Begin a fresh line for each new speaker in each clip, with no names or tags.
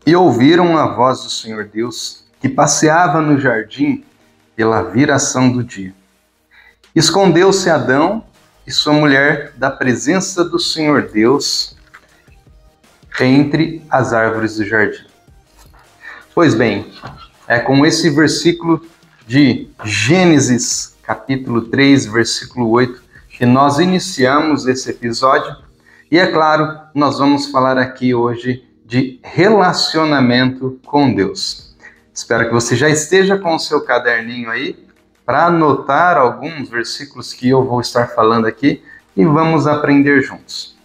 E ouviram a voz do Senhor Deus, que passeava no jardim pela viração do dia. Escondeu-se Adão e sua mulher da presença do Senhor Deus entre as árvores do jardim. Pois bem, é com esse versículo de Gênesis, capítulo 3, versículo 8, que nós iniciamos esse episódio. E é claro, nós vamos falar aqui hoje de relacionamento com Deus. Espero que você já esteja com o seu caderninho aí para anotar alguns versículos que eu vou estar falando aqui e vamos aprender juntos.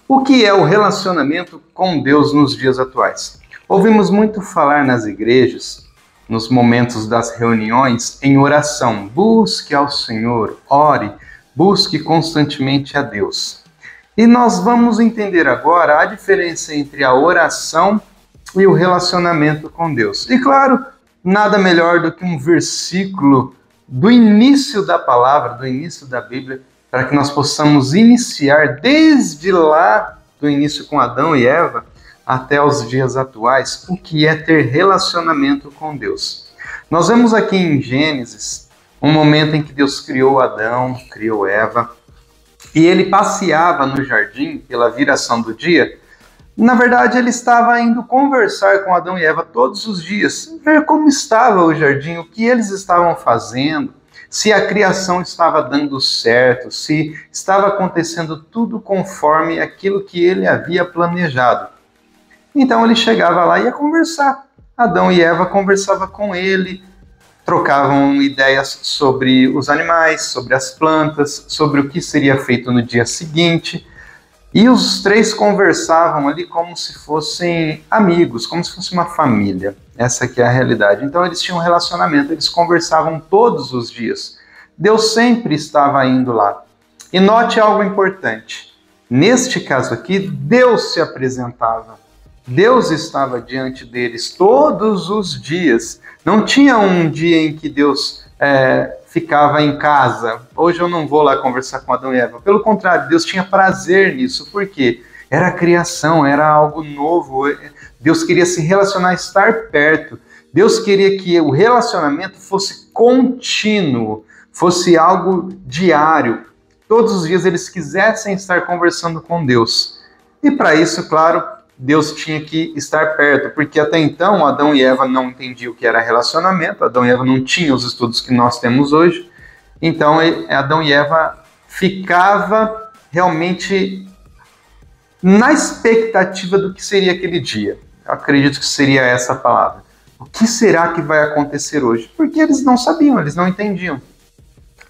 O que é o relacionamento com Deus nos dias atuais? Ouvimos muito falar nas igrejas, nos momentos das reuniões, em oração. Busque ao Senhor, ore, busque constantemente a Deus. E nós vamos entender agora a diferença entre a oração e o relacionamento com Deus. E claro, nada melhor do que um versículo do início da palavra, do início da Bíblia, para que nós possamos iniciar desde lá, do início com Adão e Eva, até os dias atuais, o que é ter relacionamento com Deus. Nós vemos aqui em Gênesis um momento em que Deus criou Adão, criou Eva, e ele passeava no jardim pela viração do dia. Na verdade, ele estava indo conversar com Adão e Eva todos os dias, ver como estava o jardim, o que eles estavam fazendo, se a criação estava dando certo, se estava acontecendo tudo conforme aquilo que ele havia planejado. Então ele chegava lá e ia conversar. Adão e Eva conversavam com ele, trocavam ideias sobre os animais, sobre as plantas, sobre o que seria feito no dia seguinte. E os três conversavam ali como se fossem amigos, como se fosse uma família. Essa aqui é a realidade. Então eles tinham um relacionamento, eles conversavam todos os dias. Deus sempre estava indo lá. E note algo importante. Neste caso aqui, Deus se apresentava. Deus estava diante deles todos os dias. Não tinha um dia em que Deus ficava em casa. Hoje eu não vou lá conversar com Adão e Eva. Pelo contrário, Deus tinha prazer nisso. Por quê? Era a criação, era algo novo. Deus queria se relacionar, estar perto. Deus queria que o relacionamento fosse contínuo, fosse algo diário. Todos os dias eles quisessem estar conversando com Deus. E para isso, claro, Deus tinha que estar perto, porque até então Adão e Eva não entendiam o que era relacionamento, Adão e Eva não tinham os estudos que nós temos hoje, então Adão e Eva ficava realmente na expectativa do que seria aquele dia. Eu acredito que seria essa a palavra. O que será que vai acontecer hoje? Porque eles não sabiam, eles não entendiam.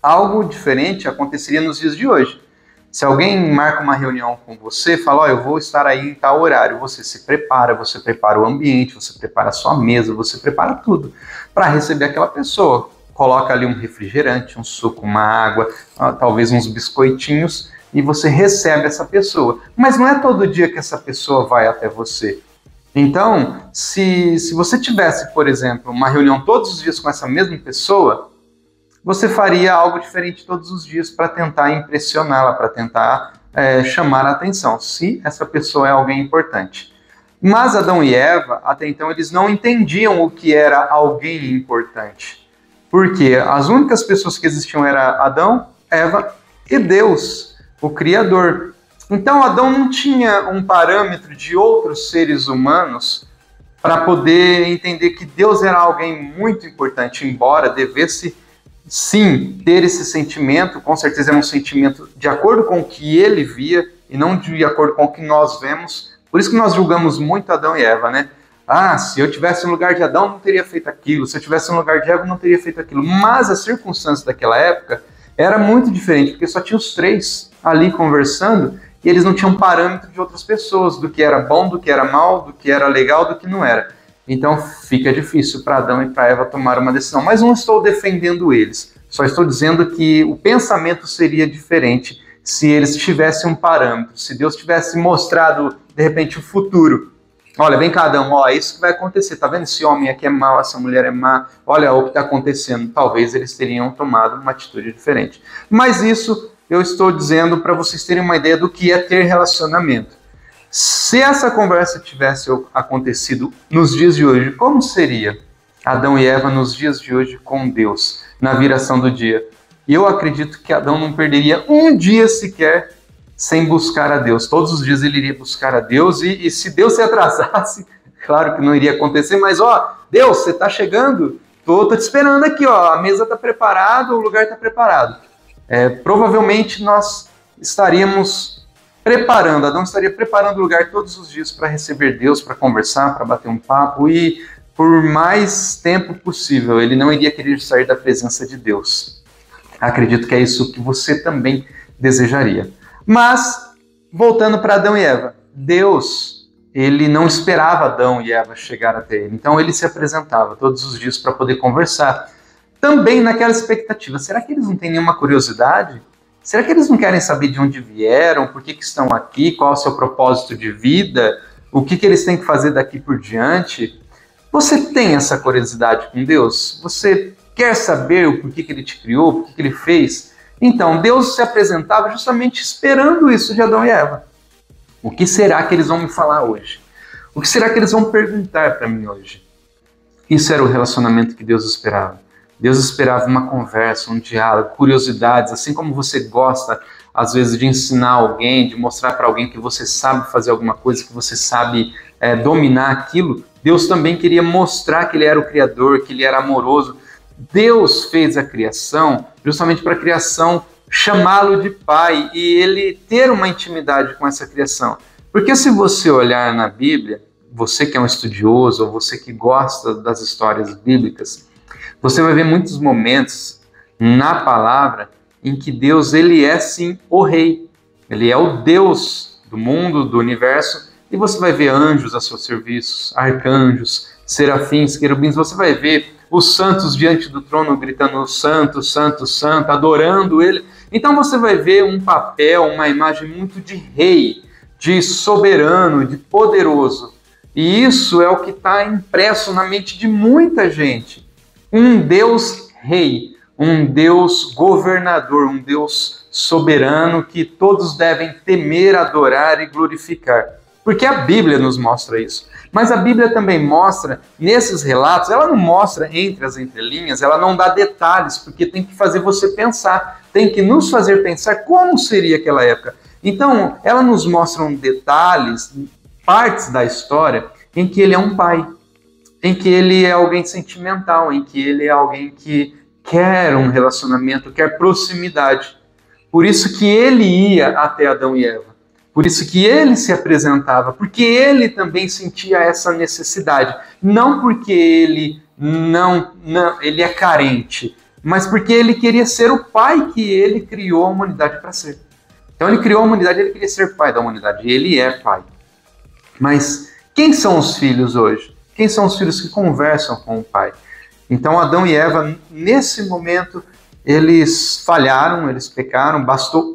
Algo diferente aconteceria nos dias de hoje. Se alguém marca uma reunião com você, fala, eu vou estar aí em tal horário, você se prepara, você prepara o ambiente, você prepara a sua mesa, você prepara tudo para receber aquela pessoa. Coloca ali um refrigerante, um suco, uma água, talvez uns biscoitinhos, e você recebe essa pessoa. Mas não é todo dia que essa pessoa vai até você. Então, se você tivesse, por exemplo, uma reunião todos os dias com essa mesma pessoa, você faria algo diferente todos os dias para tentar impressioná-la, para tentar chamar a atenção, se essa pessoa é alguém importante. Mas Adão e Eva, até então, eles não entendiam o que era alguém importante. Porque as únicas pessoas que existiam eram Adão, Eva e Deus, o Criador. Então Adão não tinha um parâmetro de outros seres humanos para poder entender que Deus era alguém muito importante, embora devesse sim, ter esse sentimento, com certeza é um sentimento de acordo com o que ele via e não de acordo com o que nós vemos. Por isso que nós julgamos muito Adão e Eva, né? Se eu tivesse no lugar de Adão, não teria feito aquilo. Se eu tivesse no lugar de Eva, não teria feito aquilo. Mas as circunstâncias daquela época era muito diferente, porque só tinha os três ali conversando e eles não tinham parâmetro de outras pessoas, do que era bom, do que era mal, do que era legal, do que não era. Então fica difícil para Adão e para Eva tomar uma decisão. Mas não estou defendendo eles, só estou dizendo que o pensamento seria diferente se eles tivessem um parâmetro, se Deus tivesse mostrado, de repente, o futuro. Olha, vem cá, Adão, é isso que vai acontecer, tá vendo? Esse homem aqui é mau, essa mulher é má, olha o que está acontecendo. Talvez eles teriam tomado uma atitude diferente. Mas isso eu estou dizendo para vocês terem uma ideia do que é ter relacionamento. Se essa conversa tivesse acontecido nos dias de hoje, como seria Adão e Eva nos dias de hoje com Deus, na viração do dia? E eu acredito que Adão não perderia um dia sequer sem buscar a Deus. Todos os dias ele iria buscar a Deus, e se Deus se atrasasse, claro que não iria acontecer, mas Deus, você está chegando? Tô te esperando aqui, a mesa está preparada, o lugar está preparado. Provavelmente nós estaríamos preparando, Adão estaria preparando o lugar todos os dias para receber Deus, para conversar, para bater um papo, e por mais tempo possível ele não iria querer sair da presença de Deus. Acredito que é isso que você também desejaria. Mas, voltando para Adão e Eva, Deus, ele não esperava Adão e Eva chegar até ele, então ele se apresentava todos os dias para poder conversar. Também naquela expectativa, será que eles não têm nenhuma curiosidade? Será que eles não querem saber de onde vieram, por que estão aqui, qual é o seu propósito de vida, o que eles têm que fazer daqui por diante? Você tem essa curiosidade com Deus? Você quer saber o porquê que ele te criou, o que ele fez? Então, Deus se apresentava justamente esperando isso de Adão e Eva. O que será que eles vão me falar hoje? O que será que eles vão perguntar para mim hoje? Isso era o relacionamento que Deus esperava. Deus esperava uma conversa, um diálogo, curiosidades, assim como você gosta, às vezes, de ensinar alguém, de mostrar para alguém que você sabe fazer alguma coisa, que você sabe dominar aquilo. Deus também queria mostrar que ele era o Criador, que ele era amoroso. Deus fez a criação justamente para a criação chamá-lo de pai e ele ter uma intimidade com essa criação. Porque se você olhar na Bíblia, você que é um estudioso ou você que gosta das histórias bíblicas, você vai ver muitos momentos na palavra em que Deus, ele é sim o rei. Ele é o Deus do mundo, do universo, e você vai ver anjos a seus serviços, arcanjos, serafins, querubins, você vai ver os santos diante do trono gritando santo, santo, santo, adorando ele. Então você vai ver um papel, uma imagem muito de rei, de soberano, de poderoso. E isso é o que está impresso na mente de muita gente. Um Deus rei, um Deus governador, um Deus soberano que todos devem temer, adorar e glorificar. Porque a Bíblia nos mostra isso. Mas a Bíblia também mostra, nesses relatos, ela não mostra entre as entrelinhas, ela não dá detalhes, porque tem que fazer você pensar, tem que nos fazer pensar como seria aquela época. Então, ela nos mostra detalhes, partes da história, em que ele é um pai, em que ele é alguém sentimental, em que ele é alguém que quer um relacionamento, quer proximidade. Por isso que ele ia até Adão e Eva. Por isso que ele se apresentava, porque ele também sentia essa necessidade. Não porque ele ele é carente, mas porque ele queria ser o pai que ele criou a humanidade para ser. Então ele criou a humanidade, ele queria ser pai da humanidade, e ele é pai. Mas quem são os filhos hoje? Quem são os filhos que conversam com o pai? Então Adão e Eva, nesse momento, eles falharam, eles pecaram, bastou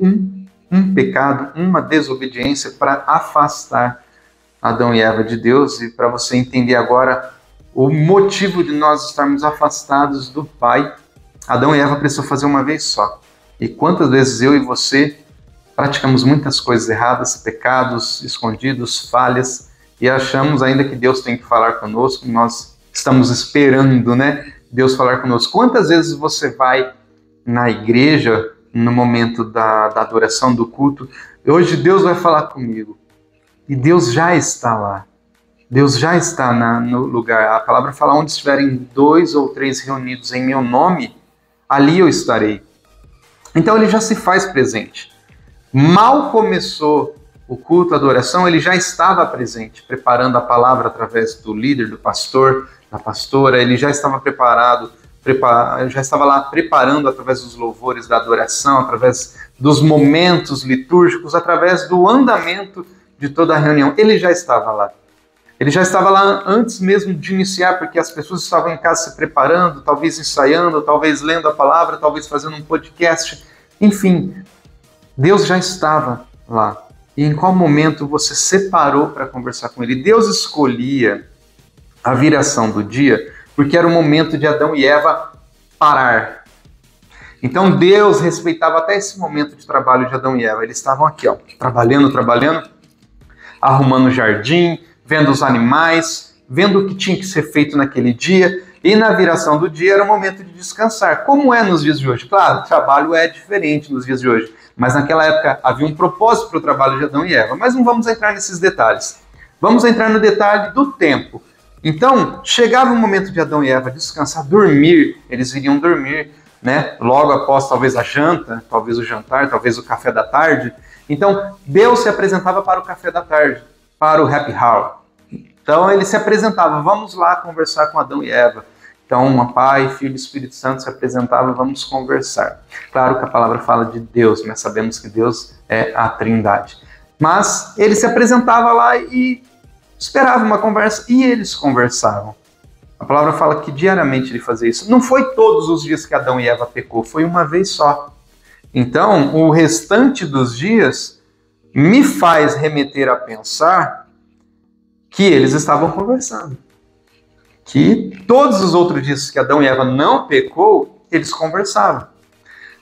um pecado, uma desobediência para afastar Adão e Eva de Deus. E para você entender agora o motivo de nós estarmos afastados do Pai, Adão e Eva precisam fazer uma vez só. E quantas vezes eu e você praticamos muitas coisas erradas, pecados escondidos, falhas, e achamos ainda que Deus tem que falar conosco, nós estamos esperando, Deus falar conosco. Quantas vezes você vai na igreja, no momento da adoração, do culto, hoje Deus vai falar comigo, e Deus já está lá, Deus já está no lugar. A palavra fala, onde estiverem 2 ou 3 reunidos em meu nome, ali eu estarei. Então ele já se faz presente. Mal começou o culto, a adoração, ele já estava presente, preparando a palavra através do líder, do pastor, da pastora, ele já estava já estava lá preparando através dos louvores da adoração, através dos momentos litúrgicos, através do andamento de toda a reunião. Ele já estava lá. Ele já estava lá antes mesmo de iniciar, porque as pessoas estavam em casa se preparando, talvez ensaiando, talvez lendo a palavra, talvez fazendo um podcast. Enfim, Deus já estava lá. E em qual momento você separou para conversar com ele? Deus escolhia a viração do dia porque era o momento de Adão e Eva parar. Então Deus respeitava até esse momento de trabalho de Adão e Eva. Eles estavam aqui, trabalhando. arrumando o jardim, vendo os animais, vendo o que tinha que ser feito naquele dia. E na viração do dia era o momento de descansar. Como é nos dias de hoje? Claro, o trabalho é diferente nos dias de hoje. Mas naquela época havia um propósito para o trabalho de Adão e Eva. Mas não vamos entrar nesses detalhes. Vamos entrar no detalhe do tempo. Então, chegava o momento de Adão e Eva descansar, dormir. Eles iriam dormir, né? Logo após talvez a janta, talvez o jantar, talvez o café da tarde. Então, Deus se apresentava para o café da tarde, para o happy hour. Então, ele se apresentava, vamos lá conversar com Adão e Eva. Então, Pai, Filho e Espírito Santo se apresentava, vamos conversar. Claro que a palavra fala de Deus, mas sabemos que Deus é a Trindade. Mas ele se apresentava lá e esperava uma conversa, e eles conversavam. A palavra fala que diariamente ele fazia isso. Não foi todos os dias que Adão e Eva pecou, foi uma vez só. Então, o restante dos dias me faz remeter a pensar que eles estavam conversando. Que todos os outros dias que Adão e Eva não pecou, eles conversavam.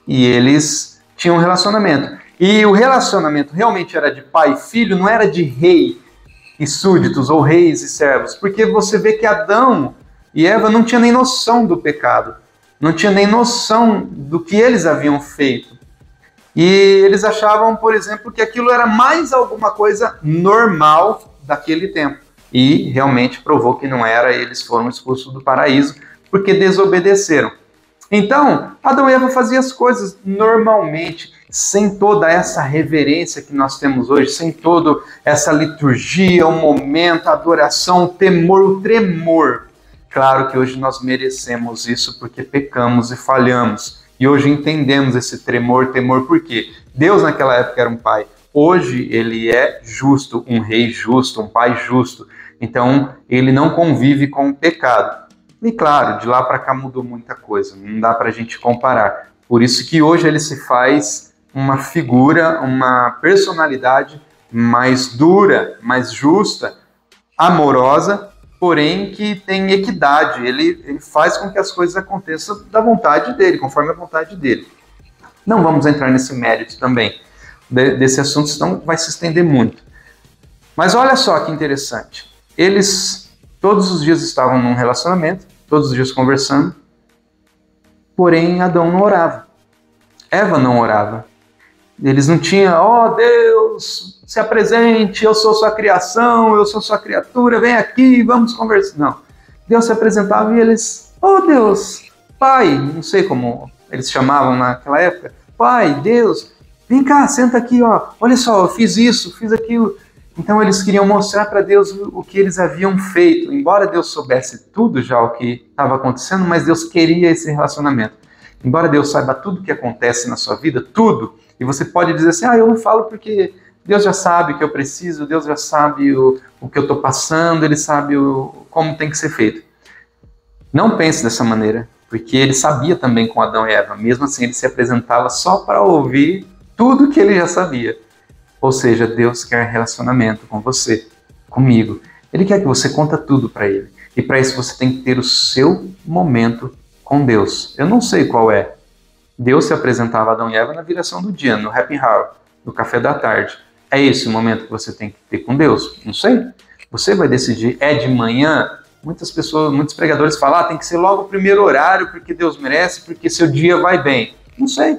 E eles tinham um relacionamento. E o relacionamento realmente era de pai e filho, não era de rei e súditos, ou reis e servos. Porque você vê que Adão e Eva não tinham nem noção do pecado. Não tinham nem noção do que eles haviam feito. E eles achavam, por exemplo, que aquilo era mais alguma coisa normal daquele tempo. E realmente provou que não era, e eles foram expulsos do paraíso porque desobedeceram. Então, Adão e Eva faziam as coisas normalmente, sem toda essa reverência que nós temos hoje, sem toda essa liturgia, o momento, a adoração, o temor, o tremor. Claro que hoje nós merecemos isso porque pecamos e falhamos. E hoje entendemos esse temor, porque Deus naquela época era um pai. Hoje ele é justo, um rei justo, um pai justo. Então ele não convive com o pecado. E claro, de lá para cá mudou muita coisa, não dá para a gente comparar. Por isso que hoje ele se faz uma figura, uma personalidade mais dura, mais justa, amorosa, porém que tem equidade. Ele faz com que as coisas aconteçam da vontade dele, conforme a vontade dele. Não vamos entrar nesse mérito também desse assunto, senão vai se estender muito. Mas olha só que interessante. Eles todos os dias estavam num relacionamento, todos os dias conversando, porém Adão não orava. Eva não orava. Eles não tinham, ó Deus, se apresente, eu sou sua criação, eu sou sua criatura, vem aqui, vamos conversar. Não. Deus se apresentava e eles, ó Deus, Pai, não sei como eles chamavam naquela época, Pai, Deus, vem cá, senta aqui, ó, olha só, eu fiz isso, fiz aquilo. Então eles queriam mostrar para Deus o que eles haviam feito. Embora Deus soubesse tudo já o que estava acontecendo, mas Deus queria esse relacionamento. Embora Deus saiba tudo o que acontece na sua vida, tudo, e você pode dizer assim, eu não falo porque Deus já sabe o que eu preciso, Deus já sabe o que eu estou passando, Ele sabe como tem que ser feito. Não pense dessa maneira, porque Ele sabia também com Adão e Eva. Mesmo assim, Ele se apresentava só para ouvir tudo que Ele já sabia. Ou seja, Deus quer relacionamento com você, comigo. Ele quer que você conta tudo para Ele. E para isso você tem que ter o seu momento com Deus. Eu não sei qual é. Deus se apresentava a Adão e Eva na viração do dia, no happy hour, no café da tarde. É esse o momento que você tem que ter com Deus? Não sei. Você vai decidir. É de manhã? Muitos pregadores falam, tem que ser logo o primeiro horário, porque Deus merece, porque seu dia vai bem. Não sei.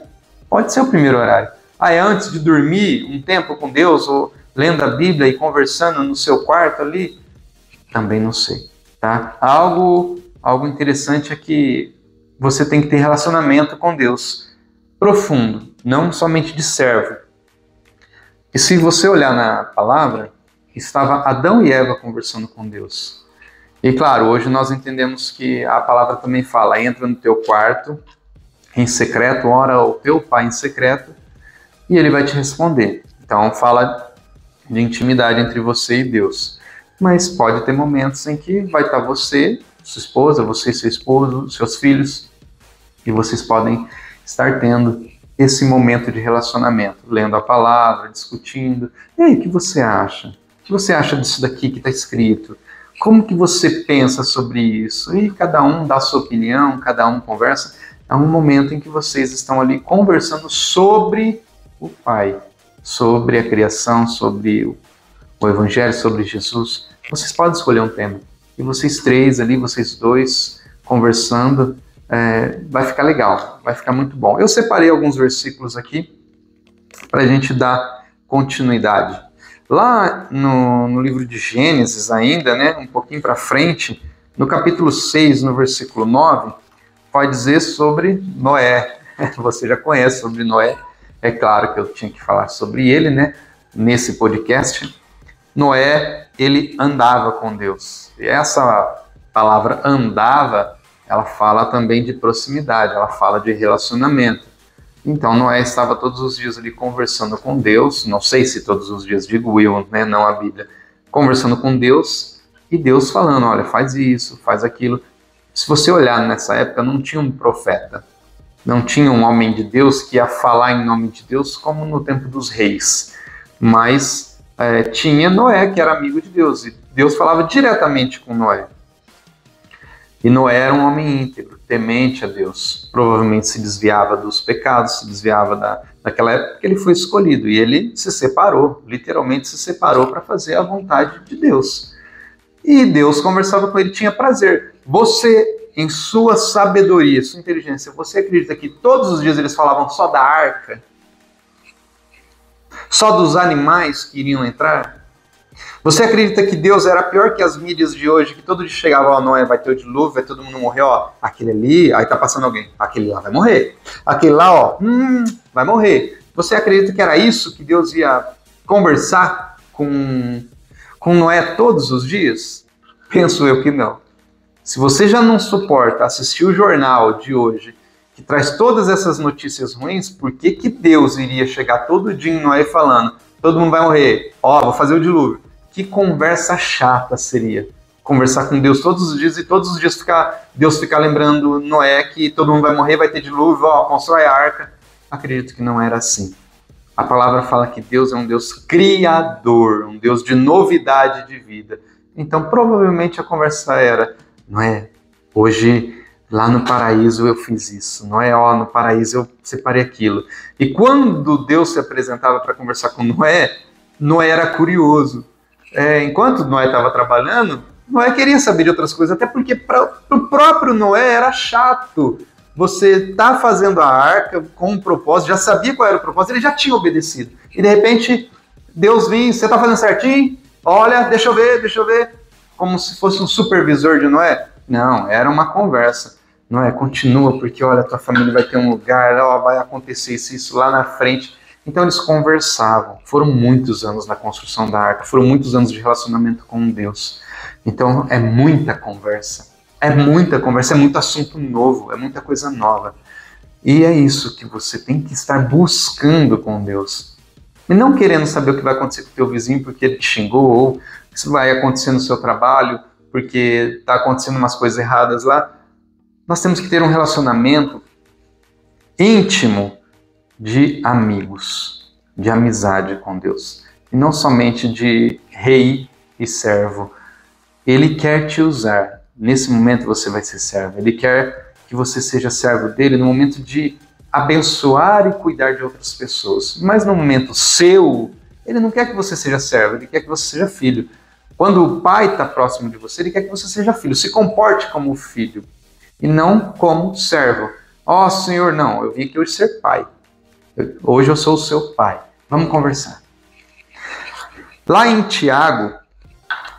Pode ser o primeiro horário. É antes de dormir, um tempo com Deus, ou lendo a Bíblia e conversando no seu quarto ali? Também não sei. Tá? Algo interessante é que você tem que ter relacionamento com Deus profundo, não somente de servo. E se você olhar na palavra, estava Adão e Eva conversando com Deus. E claro, hoje nós entendemos que a palavra também fala, entra no teu quarto, em secreto, ora ao teu pai em secreto, e ele vai te responder. Então fala de intimidade entre você e Deus. Mas pode ter momentos em que vai estar você, sua esposa, você e seu esposo, seus filhos, e vocês podem estar tendo esse momento de relacionamento, lendo a palavra, discutindo. E aí, o que você acha? O que você acha disso daqui que está escrito? Como que você pensa sobre isso? E cada um dá a sua opinião, cada um conversa. É um momento em que vocês estão ali conversando sobre o Pai, sobre a criação, sobre o Evangelho, sobre Jesus, vocês podem escolher um tema. E vocês três ali, vocês dois, conversando, vai ficar legal, vai ficar muito bom. Eu separei alguns versículos aqui para a gente dar continuidade. Lá no livro de Gênesis ainda, né, um pouquinho para frente, no capítulo 6, no versículo 9, vai dizer sobre Noé. Você já conhece sobre Noé, é claro que eu tinha que falar sobre ele, né, nesse podcast. Noé, ele andava com Deus. E essa palavra andava, ela fala também de proximidade, ela fala de relacionamento. Então, Noé estava todos os dias ali conversando com Deus, não sei se todos os dias, digo eu, né, não a Bíblia, conversando com Deus, e Deus falando, olha, faz isso, faz aquilo. Se você olhar nessa época, não tinha um profeta, não tinha um homem de Deus que ia falar em nome de Deus, como no tempo dos reis, mas tinha Noé, que era amigo de Deus, e Deus falava diretamente com Noé. E Noé era um homem íntegro, temente a Deus. Provavelmente se desviava dos pecados, se desviava daquela época que ele foi escolhido. E ele se separou, literalmente se separou para fazer a vontade de Deus. E Deus conversava com ele, tinha prazer. Você, em sua sabedoria, sua inteligência, você acredita que todos os dias eles falavam só da arca? Só dos animais que iriam entrar? Você acredita que Deus era pior que as mídias de hoje, que todo dia chegava, ó, Noé, vai ter o dilúvio, vai todo mundo morrer, ó, aquele ali, aí tá passando alguém, aquele lá vai morrer, aquele lá, ó, vai morrer. Você acredita que era isso que Deus ia conversar com Noé todos os dias? Penso eu que não. Se você já não suporta assistir o jornal de hoje, que traz todas essas notícias ruins, por que Deus iria chegar todo dia em Noé falando, todo mundo vai morrer, ó, vou fazer o dilúvio? Que conversa chata seria conversar com Deus todos os dias e todos os dias Deus ficar lembrando Noé que todo mundo vai morrer, vai ter dilúvio, ó, constrói a arca. Acredito que não era assim. A palavra fala que Deus é um Deus criador, um Deus de novidade de vida. Então, provavelmente a conversa era, Noé, hoje lá no paraíso eu fiz isso, Noé, ó, no paraíso eu separei aquilo. E quando Deus se apresentava para conversar com Noé, Noé era curioso. Enquanto Noé estava trabalhando, Noé queria saber de outras coisas, até porque para o próprio Noé era chato. Você tá fazendo a arca com um propósito, já sabia qual era o propósito, ele já tinha obedecido. E de repente, Deus vinha, você tá fazendo certinho? Olha, deixa eu ver. Como se fosse um supervisor de Noé. Não, era uma conversa. Noé, continua, porque olha, tua família vai ter um lugar, ó, vai acontecer isso lá na frente. Então eles conversavam. Foram muitos anos na construção da arca, foram muitos anos de relacionamento com Deus. Então é muita conversa, é muito assunto novo, é muita coisa nova. E é isso que você tem que estar buscando com Deus. E não querendo saber o que vai acontecer com o teu vizinho porque ele te xingou, ou o que vai acontecer no seu trabalho porque está acontecendo umas coisas erradas lá. Nós temos que ter um relacionamento íntimo de amigos, de amizade com Deus. E não somente de rei e servo. Ele quer te usar. Nesse momento você vai ser servo. Ele quer que você seja servo dele no momento de abençoar e cuidar de outras pessoas. Mas no momento seu, ele não quer que você seja servo, ele quer que você seja filho. Quando o pai está próximo de você, ele quer que você seja filho. Se comporte como filho e não como servo. Ó, Senhor, não, eu vim aqui hoje ser pai. Hoje eu sou o seu pai. Vamos conversar. Lá em Tiago,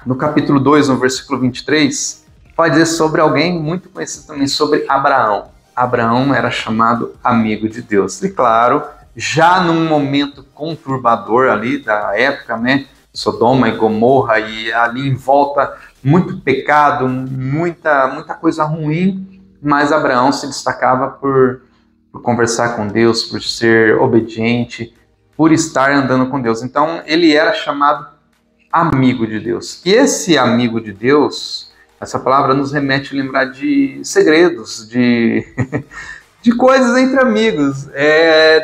no capítulo 2, no versículo 23, vai dizer sobre alguém muito conhecido também, sobre Abraão. Abraão era chamado amigo de Deus. E claro, já num momento conturbador ali da época, né? Sodoma e Gomorra, e ali em volta muito pecado, muita coisa ruim, mas Abraão se destacava por conversar com Deus, por ser obediente, por estar andando com Deus. Então ele era chamado amigo de Deus. E esse amigo de Deus, essa palavra nos remete a lembrar de segredos, de coisas entre amigos.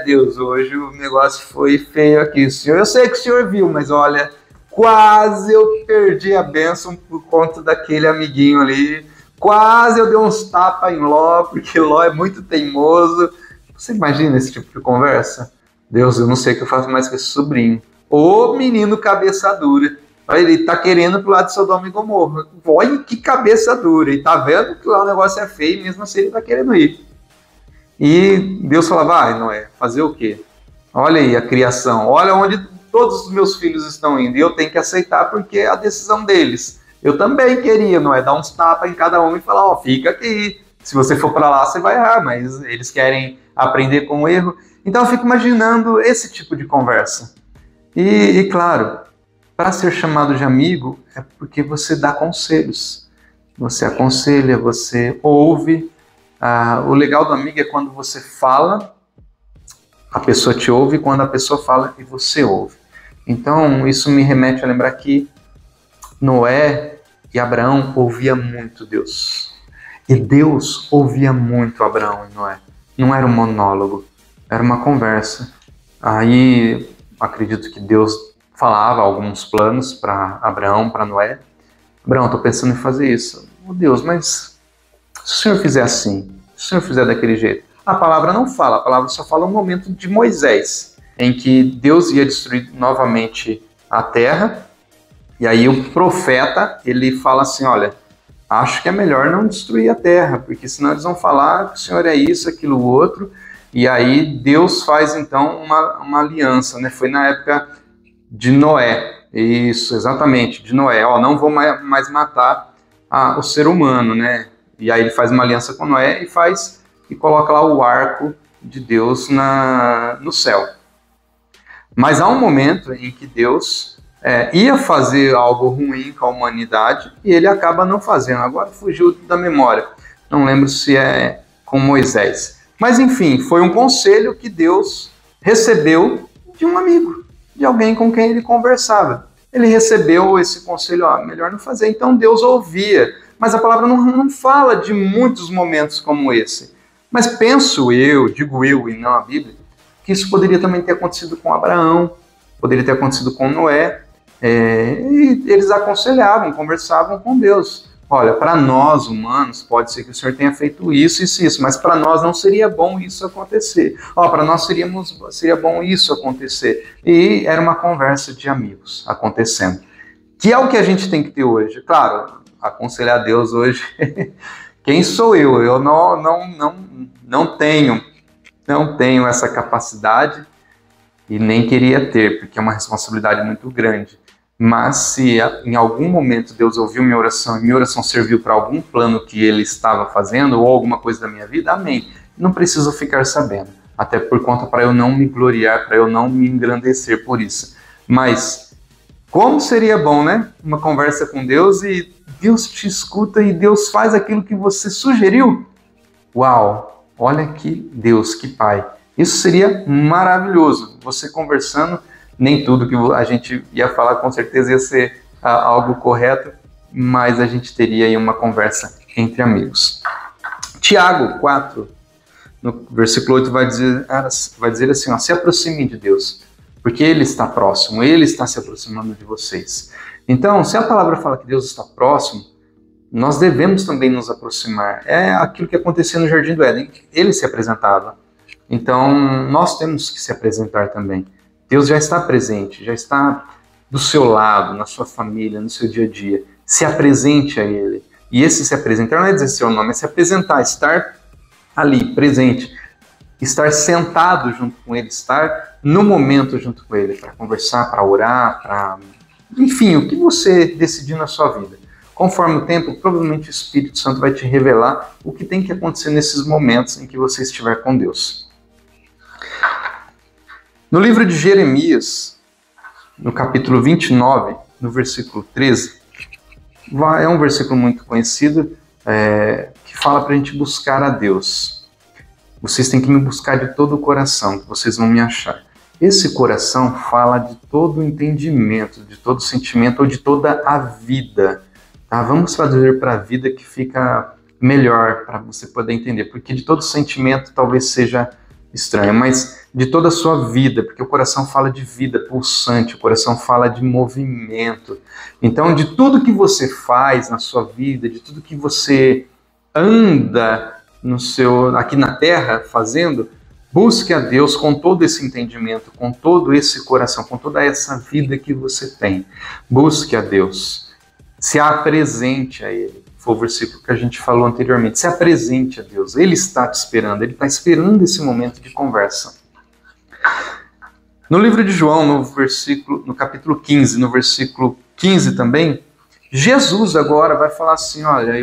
Deus, hoje o negócio foi feio aqui. Senhor, eu sei que o senhor viu, mas olha, quase eu perdi a bênção por conta daquele amiguinho ali. Quase eu dei uns tapas em Ló, porque Ló é muito teimoso. Você imagina esse tipo de conversa? Deus, eu não sei o que eu faço mais com esse sobrinho. Ô menino cabeça dura. Ele está querendo pro lado de Sodoma e Gomorra. Olha que cabeça dura. E tá vendo que lá o negócio é feio, mesmo assim ele está querendo ir. E Deus falava, Noé, fazer o quê? Olha aí a criação, olha onde todos os meus filhos estão indo. E eu tenho que aceitar porque é a decisão deles. Eu também queria, Noé, dar uns tapas em cada um e falar, fica aqui. Se você for para lá, você vai errar, mas eles querem aprender com o erro. Então eu fico imaginando esse tipo de conversa. E claro, para ser chamado de amigo é porque você dá conselhos. Você aconselha, você ouve. O legal do amigo é quando você fala, a pessoa te ouve, quando a pessoa fala e você ouve. Então isso me remete a lembrar que Noé e Abraão ouviam muito Deus. E Deus ouvia muito Abraão e Noé. Não era um monólogo, era uma conversa. Aí acredito que Deus falava alguns planos para Abraão, para Noé. Abraão, estou pensando em fazer isso. Oh Deus, mas se o Senhor fizer assim, se o Senhor fizer daquele jeito. A palavra não fala, a palavra só fala um momento de Moisés, em que Deus ia destruir novamente a terra. E aí o profeta, ele fala assim, olha, acho que é melhor não destruir a terra, porque senão eles vão falar que o Senhor é isso, aquilo, outro. E aí Deus faz então uma aliança, né? Foi na época de Noé, isso, exatamente, de Noé. Não vou mais matar o ser humano, né? E aí ele faz uma aliança com Noé e coloca lá o arco de Deus no céu. Mas há um momento em que Deus ia fazer algo ruim com a humanidade e ele acaba não fazendo. Agora fugiu da memória. Não lembro se é com Moisés. Mas enfim, foi um conselho que Deus recebeu de um amigo, de alguém com quem ele conversava. Ele recebeu esse conselho, melhor não fazer. Então Deus ouvia. Mas a palavra não fala de muitos momentos como esse. Mas penso eu, digo eu e não a Bíblia, que isso poderia também ter acontecido com Abraão, poderia ter acontecido com Noé. E eles aconselhavam, conversavam com Deus. Olha, para nós humanos, pode ser que o Senhor tenha feito isso, mas para nós não seria bom isso acontecer. Para nós seria bom isso acontecer. E era uma conversa de amigos acontecendo. Que é o que a gente tem que ter hoje. Claro, aconselhar Deus hoje, quem sou eu? Eu não tenho essa capacidade e nem queria ter, porque é uma responsabilidade muito grande. Mas se em algum momento Deus ouviu minha oração e minha oração serviu para algum plano que Ele estava fazendo ou alguma coisa da minha vida, amém. Não preciso ficar sabendo, até por conta para eu não me gloriar, para eu não me engrandecer por isso. Mas como seria bom, né? Uma conversa com Deus e Deus te escuta e Deus faz aquilo que você sugeriu. Uau! Olha que Deus, que Pai. Isso seria maravilhoso. Você conversando, nem tudo que a gente ia falar com certeza ia ser algo correto, mas a gente teria aí uma conversa entre amigos. Tiago 4, no versículo 8, vai dizer assim, se aproximem de Deus, porque Ele está próximo, Ele está se aproximando de vocês. Então, se a palavra fala que Deus está próximo, nós devemos também nos aproximar. É aquilo que acontecia no Jardim do Éden, Ele se apresentava. Então, nós temos que se apresentar também. Deus já está presente, já está do seu lado, na sua família, no seu dia a dia. Se apresente a Ele. E esse se apresentar não é dizer seu nome, é se apresentar, estar ali, presente. Estar sentado junto com Ele, estar no momento junto com Ele, para conversar, para orar, para... Enfim, o que você decidir na sua vida. Conforme o tempo, provavelmente o Espírito Santo vai te revelar o que tem que acontecer nesses momentos em que você estiver com Deus. No livro de Jeremias, no capítulo 29, no versículo 13, é um versículo muito conhecido, que fala para a gente buscar a Deus. Vocês têm que me buscar de todo o coração, que vocês vão me achar. Esse coração fala de todo o entendimento, de todo o sentimento ou de toda a vida. Tá? Vamos traduzir para a vida que fica melhor para você poder entender, porque de todo sentimento talvez seja estranho, mas de toda a sua vida, porque o coração fala de vida pulsante, o coração fala de movimento. Então, de tudo que você faz na sua vida, de tudo que você anda aqui na Terra fazendo, Busque a Deus com todo esse entendimento, com todo esse coração, com toda essa vida que você tem. Busque a Deus. Se apresente a Ele. Foi o versículo que a gente falou anteriormente. Se apresente a Deus. Ele está te esperando. Ele está esperando esse momento de conversa. No livro de João, no capítulo 15, no versículo 15 também, Jesus agora vai falar assim, olha,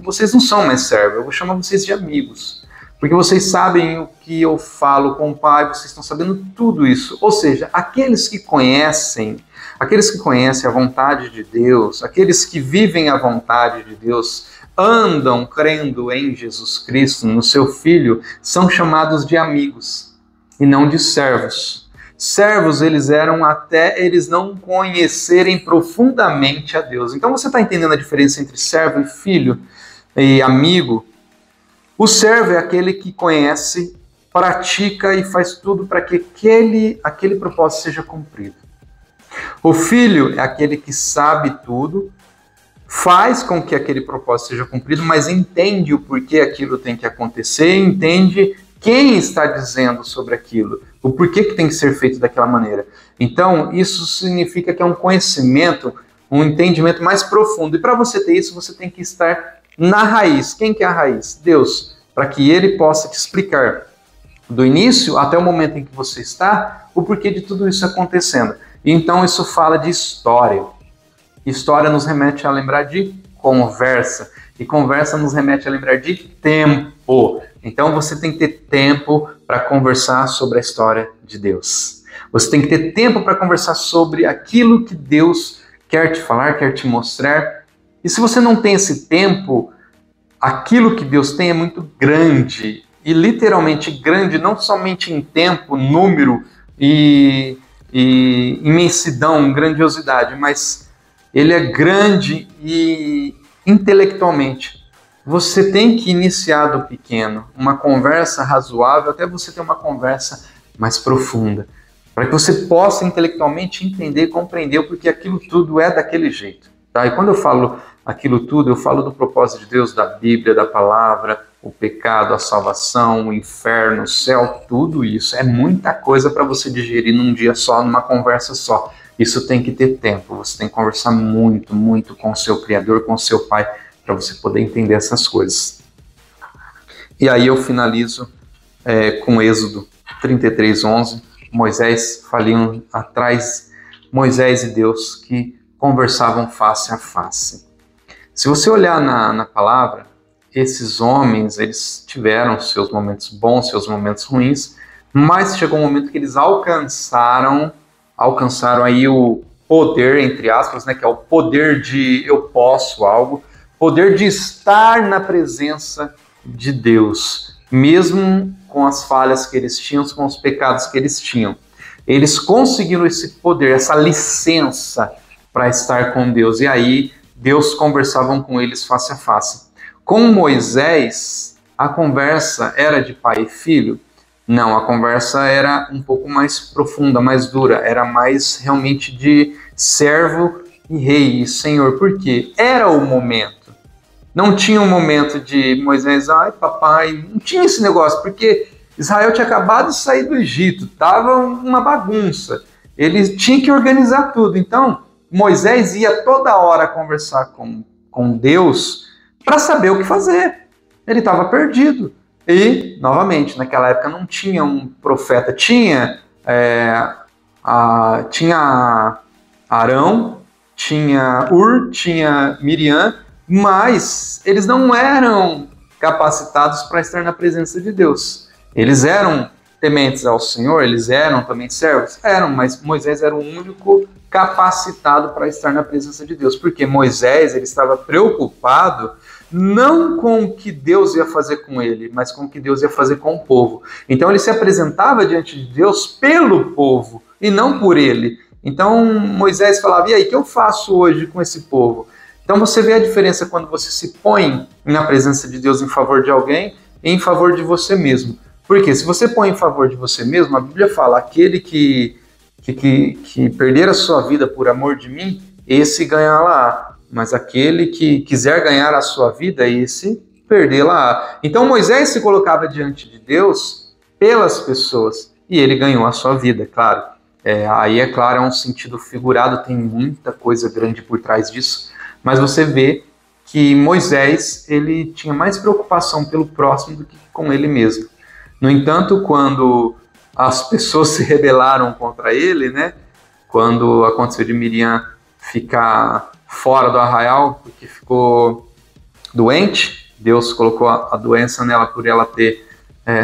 vocês não são mais servos, eu vou chamar vocês de amigos. Porque vocês sabem o que eu falo com o Pai, vocês estão sabendo tudo isso. Ou seja, aqueles que conhecem a vontade de Deus, aqueles que vivem a vontade de Deus, andam crendo em Jesus Cristo, no seu Filho, são chamados de amigos e não de servos. Servos eles eram até eles não conhecerem profundamente a Deus. Então você está entendendo a diferença entre servo e filho e amigo? O servo é aquele que conhece, pratica e faz tudo para que aquele propósito seja cumprido. O filho é aquele que sabe tudo, faz com que aquele propósito seja cumprido, mas entende o porquê aquilo tem que acontecer, entende quem está dizendo sobre aquilo, o porquê que tem que ser feito daquela maneira. Então, isso significa que é um conhecimento, um entendimento mais profundo. E para você ter isso, você tem que estar na raiz. Quem que é a raiz? Deus, para que Ele possa te explicar do início até o momento em que você está, o porquê de tudo isso acontecendo. Então isso fala de história. História nos remete a lembrar de conversa. E conversa nos remete a lembrar de tempo. Então você tem que ter tempo para conversar sobre a história de Deus. Você tem que ter tempo para conversar sobre aquilo que Deus quer te falar, quer te mostrar. E se você não tem esse tempo, aquilo que Deus tem é muito grande. E literalmente grande, não somente em tempo, número e imensidão, grandiosidade, mas ele é grande e intelectualmente. Você tem que iniciar do pequeno, uma conversa razoável, até você ter uma conversa mais profunda, para que você possa intelectualmente entender e compreender o porquê aquilo tudo é daquele jeito. Tá? E quando eu falo aquilo tudo, eu falo do propósito de Deus, da Bíblia, da palavra, o pecado, a salvação, o inferno, o céu, tudo isso. É muita coisa para você digerir num dia só, numa conversa só. Isso tem que ter tempo, você tem que conversar muito, muito com o seu Criador, com o seu Pai, para você poder entender essas coisas. E aí eu finalizo com Êxodo 33:11. Moisés, faliam atrás, Moisés e Deus que conversavam face a face. Se você olhar na palavra, esses homens, eles tiveram seus momentos bons, seus momentos ruins, mas chegou um momento que eles alcançaram aí o poder, entre aspas, né, que é o poder de eu posso algo, poder de estar na presença de Deus, mesmo com as falhas que eles tinham, com os pecados que eles tinham. Eles conseguiram esse poder, essa licença para estar com Deus, e aí Deus conversava com eles face a face. Com Moisés, a conversa era de pai e filho? Não, a conversa era um pouco mais profunda, mais dura, era mais realmente de servo e rei e senhor, porque era o momento. Não tinha um momento de Moisés, ai papai, não tinha esse negócio, porque Israel tinha acabado de sair do Egito, estava uma bagunça, ele tinha que organizar tudo. Então, Moisés ia toda hora conversar com Deus para saber o que fazer. Ele estava perdido. E, novamente, naquela época não tinha um profeta. Tinha Arão, tinha Ur, tinha Miriam, mas eles não eram capacitados para estar na presença de Deus. Eles eram tementes ao Senhor, eles eram também servos? Eram, mas Moisés era o único capacitado para estar na presença de Deus, porque Moisés ele estava preocupado não com o que Deus ia fazer com ele, mas com o que Deus ia fazer com o povo. Então ele se apresentava diante de Deus pelo povo e não por ele. Então Moisés falava, e aí, o que eu faço hoje com esse povo? Então você vê a diferença quando você se põe na presença de Deus em favor de alguém e em favor de você mesmo. Porque se você põe em favor de você mesmo, a Bíblia fala, aquele que perder a sua vida por amor de mim, esse ganhará. Mas aquele que quiser ganhar a sua vida, esse perdê-la. Então Moisés se colocava diante de Deus pelas pessoas, e ele ganhou a sua vida, claro. Aí, é claro, é um sentido figurado, tem muita coisa grande por trás disso, mas você vê que Moisés, ele tinha mais preocupação pelo próximo do que com ele mesmo. No entanto, quando as pessoas se rebelaram contra ele, né, quando aconteceu de Miriam ficar fora do arraial, porque ficou doente, Deus colocou a doença nela por ela ter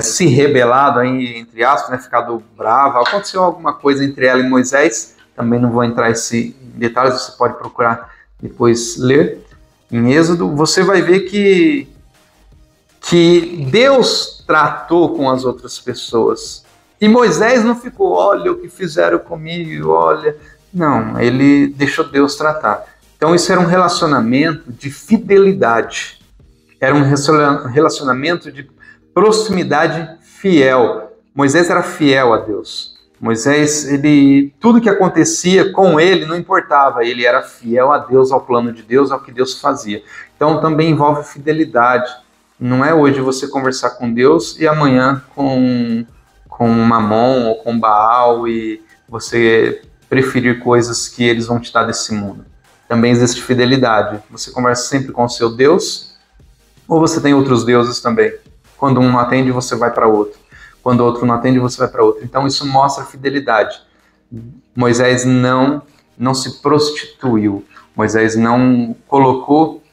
se rebelado, aí, entre aspas, né, ficado brava. Aconteceu alguma coisa entre ela e Moisés, também não vou entrar em detalhes, você pode procurar depois ler. Em Êxodo, você vai ver que Deus tratou com as outras pessoas. E Moisés não ficou, olha o que fizeram comigo, olha. Não, ele deixou Deus tratar. Então isso era um relacionamento de fidelidade. Era um relacionamento de proximidade fiel. Moisés era fiel a Deus. Moisés, tudo que acontecia com ele não importava, ele era fiel a Deus, ao plano de Deus, ao que Deus fazia. Então também envolve fidelidade. Não é hoje você conversar com Deus e amanhã com Mamon ou com Baal e você preferir coisas que eles vão te dar desse mundo. Também existe fidelidade. Você conversa sempre com o seu Deus ou você tem outros deuses também? Quando um não atende, você vai para outro. Quando o outro não atende, você vai para outro. Então isso mostra fidelidade. Moisés não se prostituiu. Moisés não colocou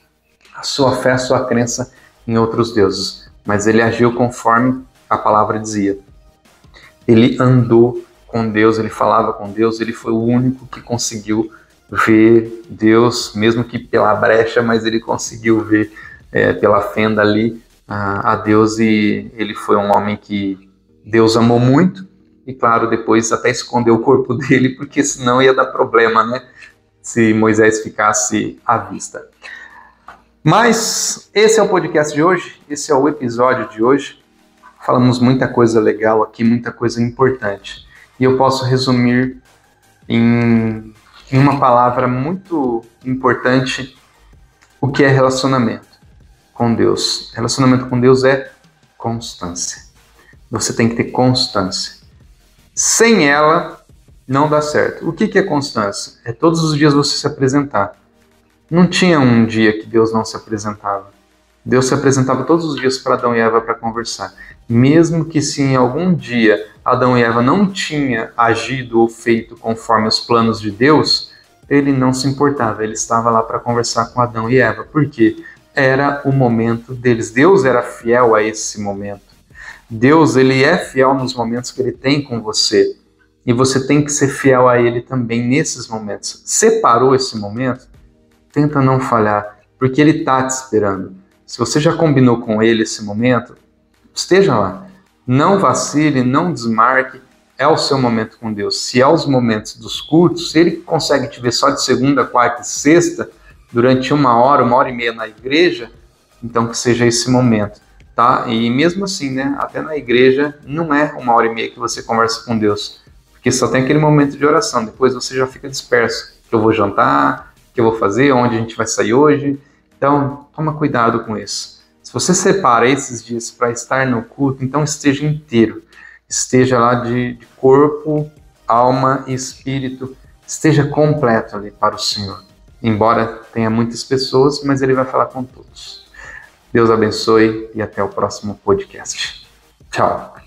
a sua fé, a sua crença em outros deuses. Mas ele agiu conforme a palavra dizia. Ele andou com Deus, ele falava com Deus, ele foi o único que conseguiu ver Deus, mesmo que pela brecha, mas ele conseguiu ver pela fenda ali a Deus, e ele foi um homem que Deus amou muito, e claro, depois até escondeu o corpo dele, porque senão ia dar problema, né? Se Moisés ficasse à vista. Mas esse é o podcast de hoje, esse é o episódio de hoje. Falamos muita coisa legal aqui, muita coisa importante. E eu posso resumir em uma palavra muito importante o que é relacionamento com Deus. Relacionamento com Deus é constância. Você tem que ter constância. Sem ela, não dá certo. O que é constância? É todos os dias você se apresentar. Não tinha um dia que Deus não se apresentava. Deus se apresentava todos os dias para Adão e Eva para conversar. Mesmo que se em algum dia Adão e Eva não tinham agido ou feito conforme os planos de Deus, ele não se importava. Ele estava lá para conversar com Adão e Eva. Por quê? Era o momento deles. Deus era fiel a esse momento. Deus, ele é fiel nos momentos que ele tem com você. E você tem que ser fiel a ele também nesses momentos. Separou esse momento? Tenta não falhar, porque ele está te esperando. Se você já combinou com ele esse momento, esteja lá. Não vacile, não desmarque. É o seu momento com Deus. Se é os momentos dos cultos, se ele consegue te ver só de segunda, quarta e sexta, durante 1 hora, 1 hora e meia na igreja, então que seja esse momento, tá? E mesmo assim, né, até na igreja, não é 1 hora e meia que você conversa com Deus, porque só tem aquele momento de oração, depois você já fica disperso. Que eu vou jantar, que eu vou fazer, onde a gente vai sair hoje. Então, toma cuidado com isso. Se você separa esses dias para estar no culto, então esteja inteiro. Esteja lá de corpo, alma e espírito. Esteja completo ali para o Senhor. Embora tenha muitas pessoas, mas ele vai falar com todos. Deus abençoe e até o próximo podcast. Tchau.